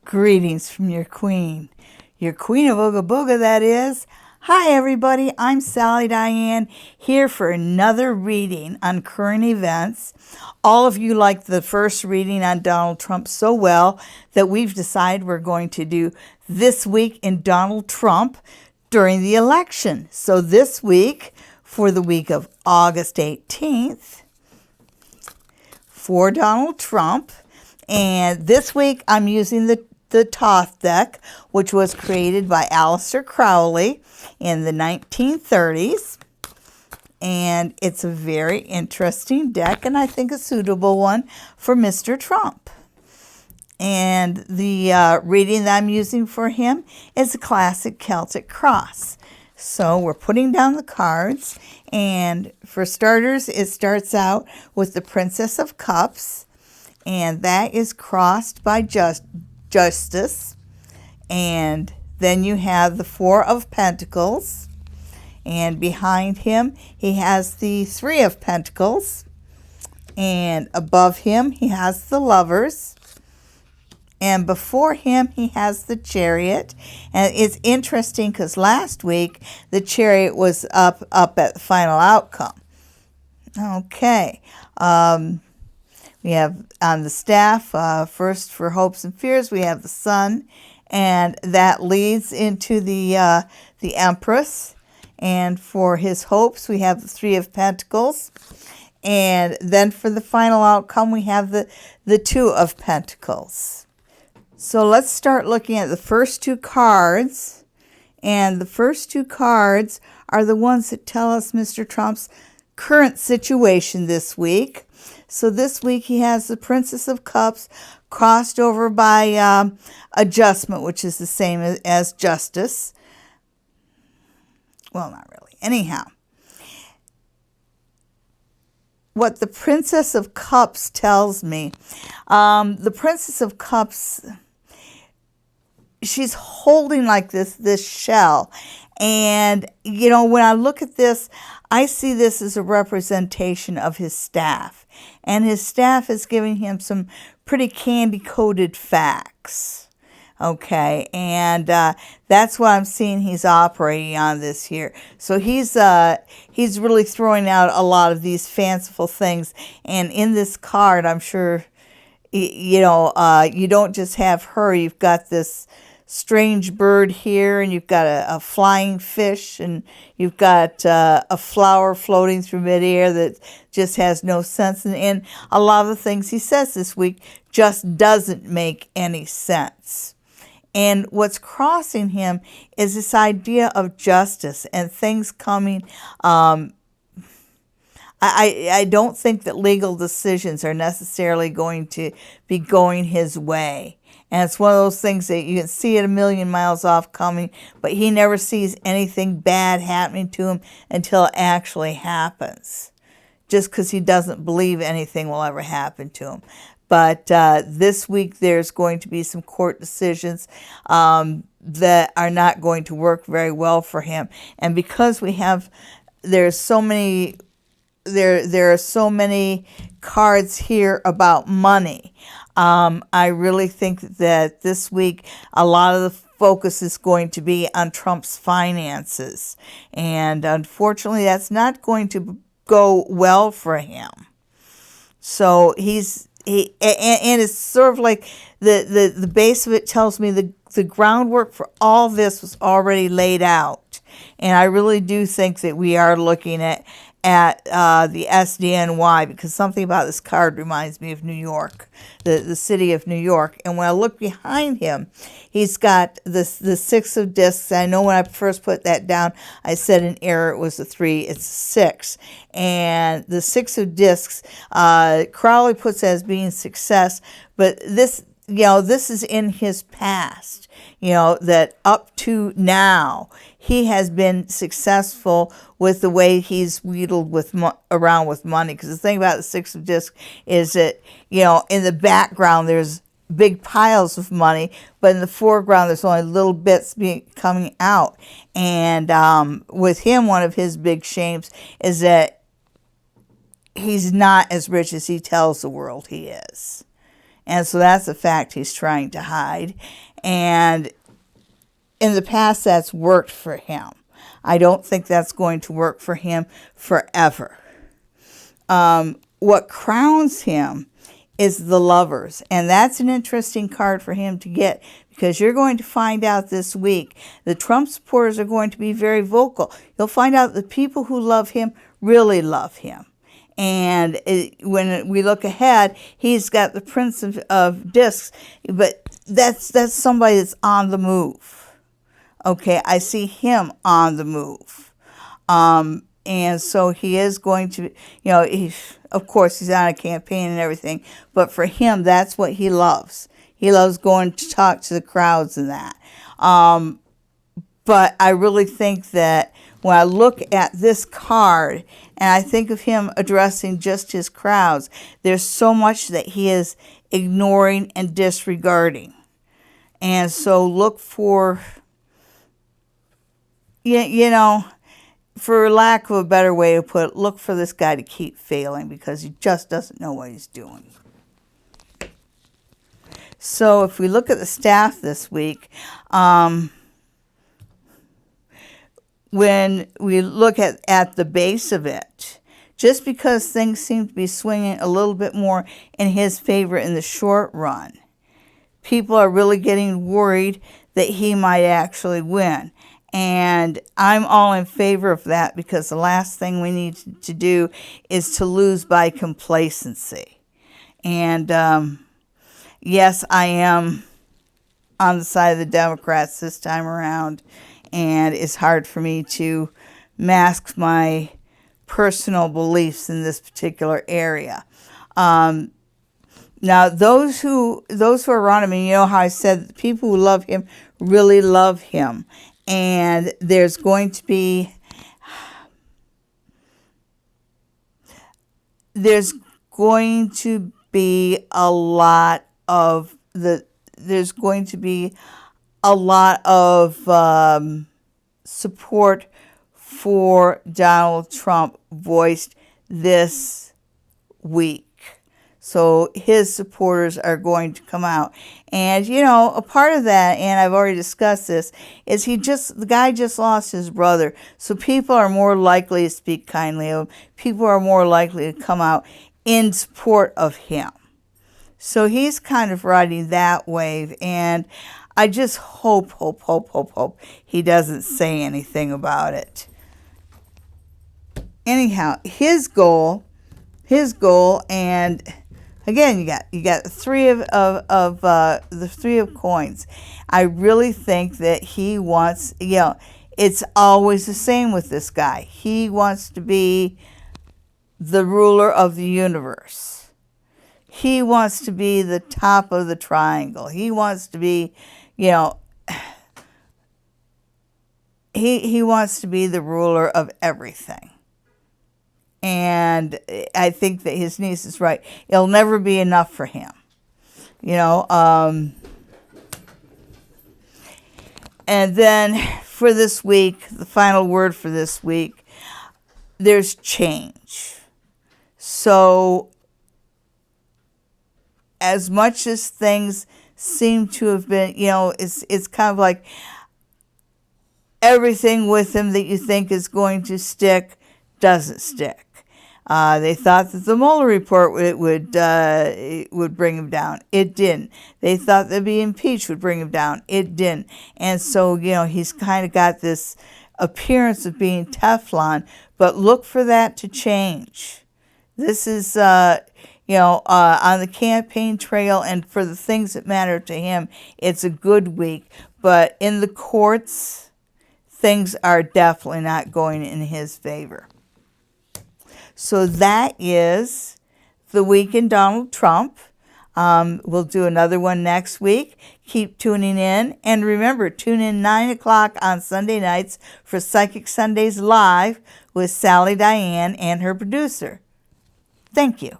Greetings from your queen of Ooga Booga, that is. Hi everybody, I'm Sally Diane, here for another reading on current events. All of you liked the first reading on Donald Trump so well that we've decided we're going to do This Week in Donald Trump during the election. So this week, for the week of August 18th, for Donald Trump, and this week I'm using the Toth deck, which was created by Aleister Crowley in the 1930s. And it's a very interesting deck, and I think a suitable one for Mr. Trump. And the reading that I'm using for him is a classic Celtic cross. So we're putting down the cards, and for starters, it starts out with the Princess of Cups, and that is crossed by Justice. And then you have the Four of Pentacles, and behind him he has the Three of Pentacles, and above him he has the Lovers, and before him he has the Chariot. And it's interesting because last week the Chariot was up at the final outcome. Okay. We have on the staff, first for hopes and fears, we have the Sun, and that leads into the Empress. And for his hopes, we have the Three of Pentacles. And then for the final outcome, we have the Two of Pentacles. So let's start looking at the first two cards. And the first two cards are the ones that tell us Mr. Trump's current situation this week. So this week he has the Princess of Cups crossed over by Adjustment, which is the same as Justice. Well, not really. Anyhow, what the Princess of Cups tells me, the Princess of Cups, she's holding like this shell. And, you know, when I look at this, I see this as a representation of his staff. And his staff is giving him some pretty candy-coated facts. Okay, and that's what I'm seeing he's operating on this here. So he's really throwing out a lot of these fanciful things. And in this card, I'm sure, you know, you don't just have her. You've got this strange bird here, and you've got a flying fish, and you've got a flower floating through midair that just has no sense. And a lot of the things he says this week just doesn't make any sense. And what's crossing him is this idea of justice and things coming. I don't think that legal decisions are necessarily going to be going his way. And it's one of those things that you can see it a million miles off coming, but he never sees anything bad happening to him until it actually happens, just because he doesn't believe anything will ever happen to him. But this week there's going to be some court decisions that are not going to work very well for him. And because there are so many cards here about money, I really think that this week a lot of the focus is going to be on Trump's finances. And unfortunately, that's not going to go well for him. So and it's sort of like the base of it tells me the groundwork for all this was already laid out. And I really do think that we are looking at the SDNY, because something about this card reminds me of New York, the city of New York. And when I look behind him, he's got the Six of Discs. I know when I first put that down, I said in error it was a 3, it's a 6. And the Six of Discs, Crowley puts as being success, but this, you know, this is in his past, you know, that up to now, he has been successful with the way he's wheedled around with money. Because the thing about the Six of Discs is that, you know, in the background there's big piles of money, but in the foreground there's only little bits coming out. And with him, one of his big shames is that he's not as rich as he tells the world he is. And so that's a fact he's trying to hide. And in the past, that's worked for him. I don't think that's going to work for him forever. What crowns him is the Lovers. And that's an interesting card for him to get, because you're going to find out this week the Trump supporters are going to be very vocal. You'll find out the people who love him really love him. And when we look ahead, he's got the Prince of Discs, but that's somebody that's on the move. Okay, I see him on the move. And so he is going to, of course, he's on a campaign and everything, but for him, that's what he loves. He loves going to talk to the crowds and that. But I really think that when I look at this card and I think of him addressing just his crowds, there's so much that he is ignoring and disregarding. And so look for, for lack of a better way to put it, look for this guy to keep failing, because he just doesn't know what he's doing. So if we look at the staff this week, when we look at the base of it, just because things seem to be swinging a little bit more in his favor in the short run, people are really getting worried that he might actually win. And I'm all in favor of that, because the last thing we need to do is to lose by complacency. And yes, I am on the side of the Democrats this time around, and it's hard for me to mask my personal beliefs in this particular area. Now, those who are around him, and you know how I said the people who love him really love him. And there's going to be a lot of support for Donald Trump voiced this week. So his supporters are going to come out. And, a part of that, and I've already discussed this, is the guy just lost his brother. So people are more likely to speak kindly of him. People are more likely to come out in support of him. So he's kind of riding that wave. And I just hope he doesn't say anything about it. Anyhow, his goal, and again, you got the three of coins. I really think that he wants, it's always the same with this guy. He wants to be the ruler of the universe. He wants to be the top of the triangle. He wants to be, he wants to be the ruler of everything. And I think that his niece is right. It'll never be enough for him. And then for this week, the final word for this week, there's change. So as much as things seem to have been, it's kind of like everything with him that you think is going to stick doesn't stick. They thought that the Mueller report would bring him down. It didn't. They thought that being impeached would bring him down. It didn't. And so, he's kind of got this appearance of being Teflon, but look for that to change. This is, on the campaign trail and for the things that matter to him, it's a good week. But in the courts, things are definitely not going in his favor. So that is the week in Donald Trump. We'll do another one next week. Keep tuning in. And remember, tune in 9 o'clock on Sunday nights for Psychic Sundays Live with Sally Diane and her producer. Thank you.